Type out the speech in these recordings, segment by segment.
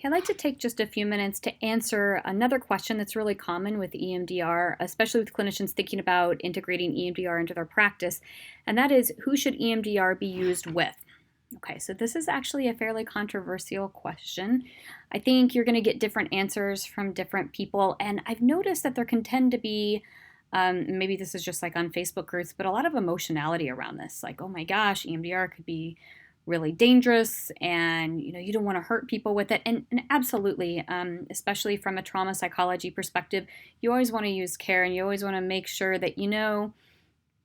Okay, I'd like to take just a few minutes to answer another question that's really common with EMDR, especially with clinicians thinking about integrating EMDR into their practice, and that is, who should EMDR be used with? Okay, so this is actually a fairly controversial question. I think you're going to get different answers from different people, and I've noticed that there can tend to be, maybe this is just like on Facebook groups, but a lot of emotionality around this. Like, oh my gosh, EMDR could be really dangerous, and you don't want to hurt people with it. And absolutely, especially from a trauma psychology perspective, you always want to use care, and you always want to make sure that you know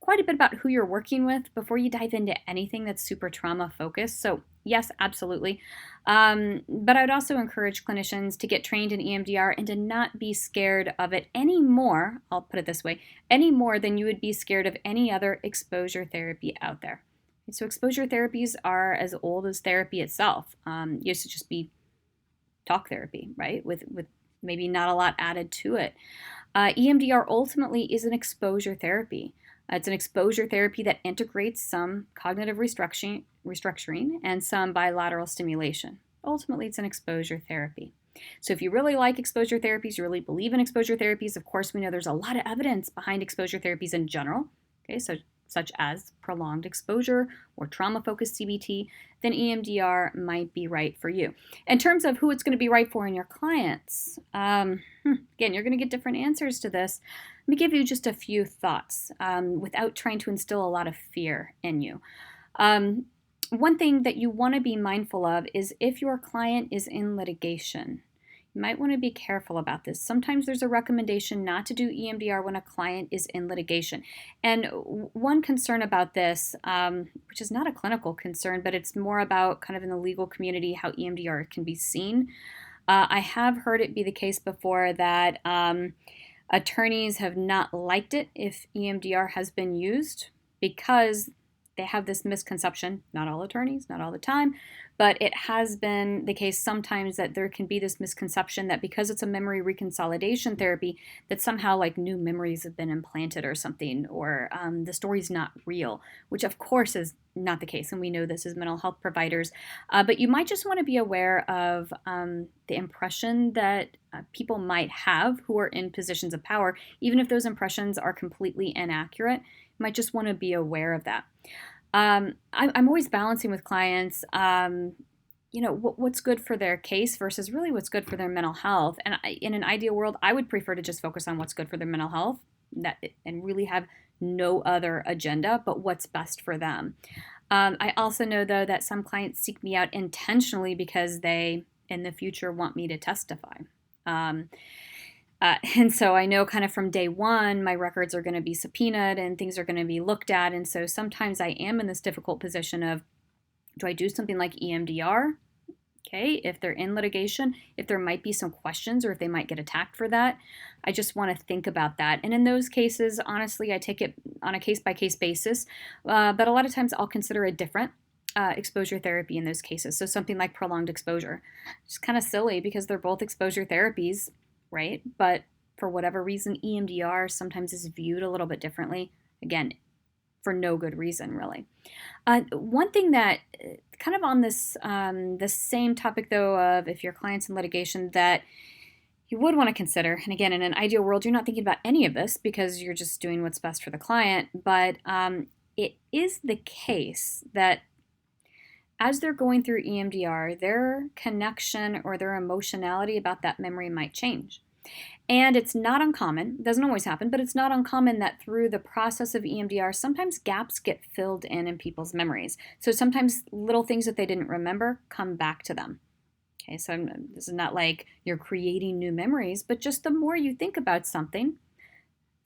quite a bit about who you're working with before you dive into anything that's super trauma focused. So, yes, absolutely. But I would also encourage clinicians to get trained in EMDR and to not be scared of it any more, I'll put it this way, any more than you would be scared of any other exposure therapy out there. So, exposure therapies are as old as therapy itself. It used to just be talk therapy, right? With maybe not a lot added to it. EMDR ultimately is an exposure therapy. It's an exposure therapy that integrates some cognitive restructuring and some bilateral stimulation. Ultimately, it's an exposure therapy. So, if you really like exposure therapies, you really believe in exposure therapies, of course, we know there's a lot of evidence behind exposure therapies in general. Okay, so such as prolonged exposure or trauma-focused CBT, then EMDR might be right for you. In terms of who it's going to be right for in your clients, again, you're going to get different answers to this. Let me give you just a few thoughts without trying to instill a lot of fear in you. One thing that you want to be mindful of is if your client is in litigation. You might want to be careful about this. Sometimes there's a recommendation not to do EMDR when a client is in litigation. And one concern about this, which is not a clinical concern, but it's more about kind of in the legal community how EMDR can be seen. I have heard it be the case before that attorneys have not liked it if EMDR has been used because they have this misconception, not all attorneys, not all the time, but it has been the case sometimes that there can be this misconception that because it's a memory reconsolidation therapy, that somehow like new memories have been implanted or something, or the story's not real, which of course is not the case. And we know this as mental health providers. But you might just want to be aware of the impression that people might have who are in positions of power, even if those impressions are completely inaccurate. You might just want to be aware of that. I'm always balancing with clients, what's good for their case versus really what's good for their mental health. And in an ideal world, I would prefer to just focus on what's good for their mental health and really have no other agenda but what's best for them. I also know, though, that some clients seek me out intentionally because they, in the future, want me to testify. And so I know kind of from day one, my records are going to be subpoenaed and things are going to be looked at. And so sometimes I am in this difficult position of, do I do something like EMDR? Okay, if they're in litigation, if there might be some questions or if they might get attacked for that, I just want to think about that. And in those cases, honestly, I take it on a case-by-case basis. But a lot of times I'll consider a different exposure therapy in those cases. So something like prolonged exposure. It's kind of silly because they're both exposure therapies, right? But for whatever reason, EMDR sometimes is viewed a little bit differently. Again, for no good reason, really. One thing that kind of on this the same topic, though, of if your client's in litigation, that you would want to consider, and again, in an ideal world, you're not thinking about any of this because you're just doing what's best for the client, but it is the case that as they're going through EMDR, their connection or their emotionality about that memory might change. And it's not uncommon, it doesn't always happen, but it's not uncommon that through the process of EMDR, sometimes gaps get filled in people's memories. So sometimes little things that they didn't remember come back to them. Okay, so this is not like you're creating new memories, but just the more you think about something,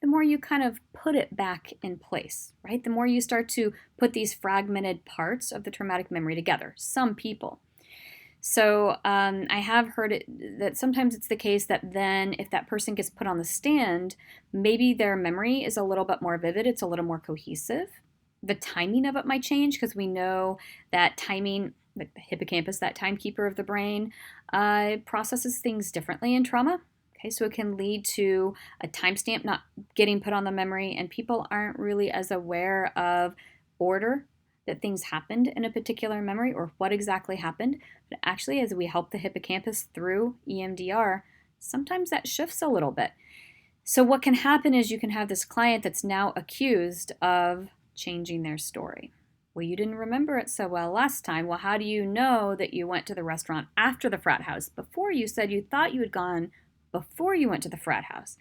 the more you kind of put it back in place, right? The more you start to put these fragmented parts of the traumatic memory together. Some people. So I have heard it that sometimes it's the case that then if that person gets put on the stand, maybe their memory is a little bit more vivid, it's a little more cohesive. The timing of it might change because we know that timing, the hippocampus, that timekeeper of the brain, processes things differently in trauma. Okay, so it can lead to a timestamp not getting put on the memory, and people aren't really as aware of order that things happened in a particular memory or what exactly happened. But actually, as we help the hippocampus through EMDR, sometimes that shifts a little bit. So what can happen is you can have this client that's now accused of changing their story. Well, you didn't remember it so well last time. Well, how do you know that you went to the restaurant after the frat house? Before you said you thought you had gone before you went to the frat house.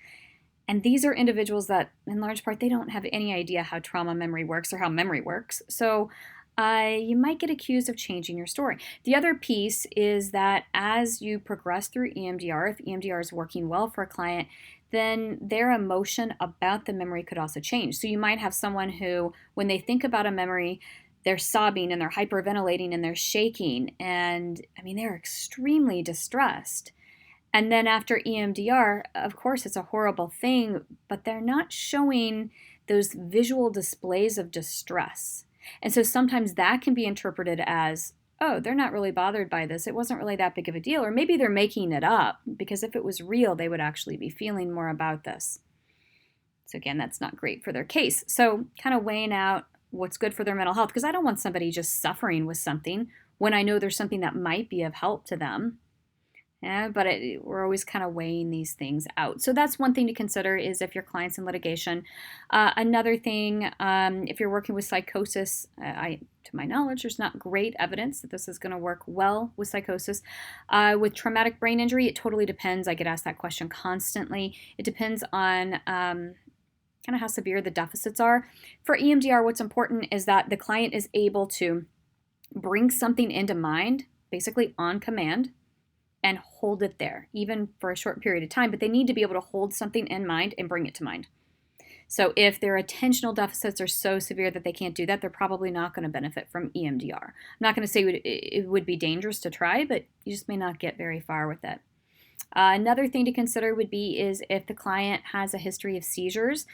And these are individuals that, in large part, they don't have any idea how trauma memory works or how memory works. So you might get accused of changing your story. The other piece is that as you progress through EMDR, if EMDR is working well for a client, then their emotion about the memory could also change. So you might have someone who, when they think about a memory, they're sobbing and they're hyperventilating and they're shaking. And I mean, they're extremely distressed. And then after EMDR, of course, it's a horrible thing, but they're not showing those visual displays of distress. And so sometimes that can be interpreted as, oh, they're not really bothered by this. It wasn't really that big of a deal. Or maybe they're making it up, because if it was real, they would actually be feeling more about this. So again, that's not great for their case. So kind of weighing out what's good for their mental health, because I don't want somebody just suffering with something when I know there's something that might be of help to them. Yeah, but we're always kind of weighing these things out. So that's one thing to consider, is if your client's in litigation. Another thing, if you're working with psychosis, to my knowledge, there's not great evidence that this is going to work well with psychosis. With traumatic brain injury, it totally depends. I get asked that question constantly. It depends on kind of how severe the deficits are. For EMDR, what's important is that the client is able to bring something into mind, basically on command, and hold it there, even for a short period of time, but they need to be able to hold something in mind and bring it to mind. So if their attentional deficits are so severe that they can't do that, they're probably not going to benefit from EMDR. I'm not going to say it would be dangerous to try, but you just may not get very far with it. Another thing to consider would be is if the client has a history of seizures.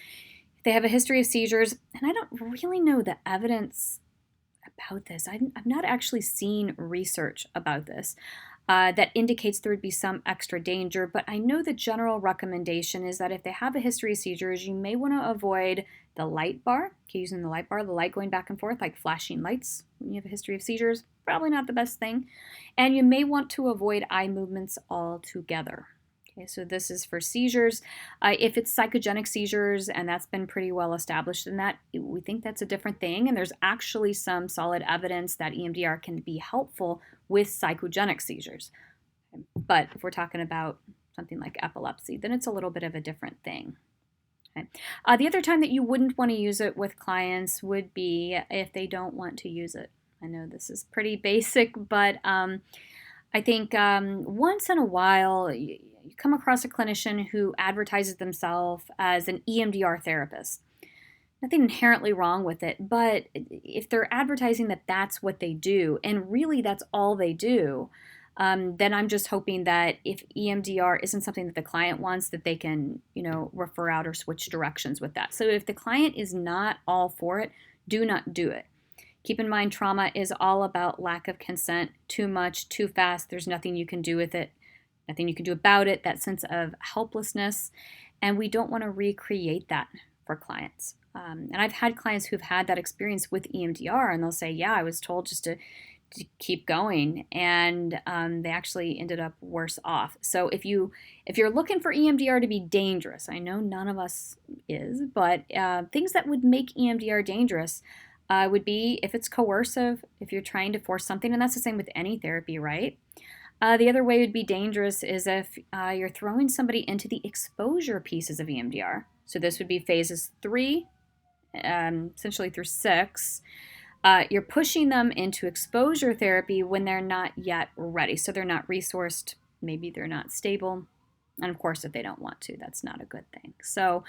If they have a history of seizures, and I don't really know the evidence about this. I've not actually seen research about this that indicates there would be some extra danger, but I know the general recommendation is that if they have a history of seizures, you may want to avoid the light bar. Okay, using the light bar, the light going back and forth, like flashing lights when you have a history of seizures, probably not the best thing. And you may want to avoid eye movements altogether. Okay, so this is for seizures. If it's psychogenic seizures, and that's been pretty well established in that, we think that's a different thing. And there's actually some solid evidence that EMDR can be helpful with psychogenic seizures. But if we're talking about something like epilepsy, then it's a little bit of a different thing. Okay. The other time that you wouldn't want to use it with clients would be if they don't want to use it. I know this is pretty basic, but I think once in a while, you come across a clinician who advertises themselves as an EMDR therapist. Nothing inherently wrong with it, but if they're advertising that that's what they do, and really that's all they do, then I'm just hoping that if EMDR isn't something that the client wants, that they can, refer out or switch directions with that. So if the client is not all for it, do not do it. Keep in mind, trauma is all about lack of consent. Too much, too fast, there's nothing you can do with it, nothing you can do about it, that sense of helplessness. And we don't want to recreate that for clients. And I've had clients who've had that experience with EMDR, and they'll say, yeah, I was told just to keep going, and they actually ended up worse off. So if you're looking for EMDR to be dangerous, I know none of us is, but things that would make EMDR dangerous would be if it's coercive, if you're trying to force something, and that's the same with any therapy, right? The other way would be dangerous is if you're throwing somebody into the exposure pieces of EMDR. So this would be phases 3, essentially through 6. You're pushing them into exposure therapy when they're not yet ready. So they're not resourced, maybe they're not stable. And of course, if they don't want to, that's not a good thing. So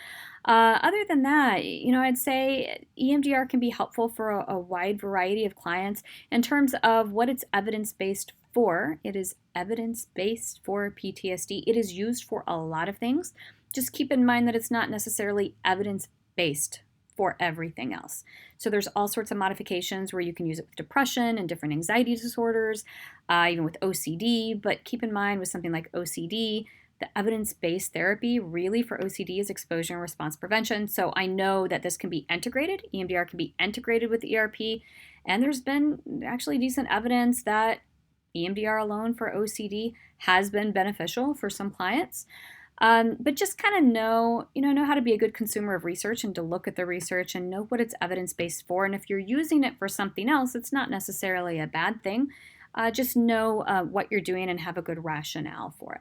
other than that, I'd say EMDR can be helpful for a wide variety of clients in terms of what it's evidence-based for. It is evidence-based for PTSD. It is used for a lot of things. Just keep in mind that it's not necessarily evidence-based for everything else. So there's all sorts of modifications where you can use it with depression and different anxiety disorders, even with OCD. But keep in mind with something like OCD, The evidence-based therapy really for OCD is exposure and response prevention. So I know that this can be integrated. EMDR can be integrated with ERP. And there's been actually decent evidence that EMDR alone for OCD has been beneficial for some clients. But just kind of know how to be a good consumer of research and to look at the research and know what it's evidence-based for. And if you're using it for something else, it's not necessarily a bad thing. Just know what you're doing and have a good rationale for it.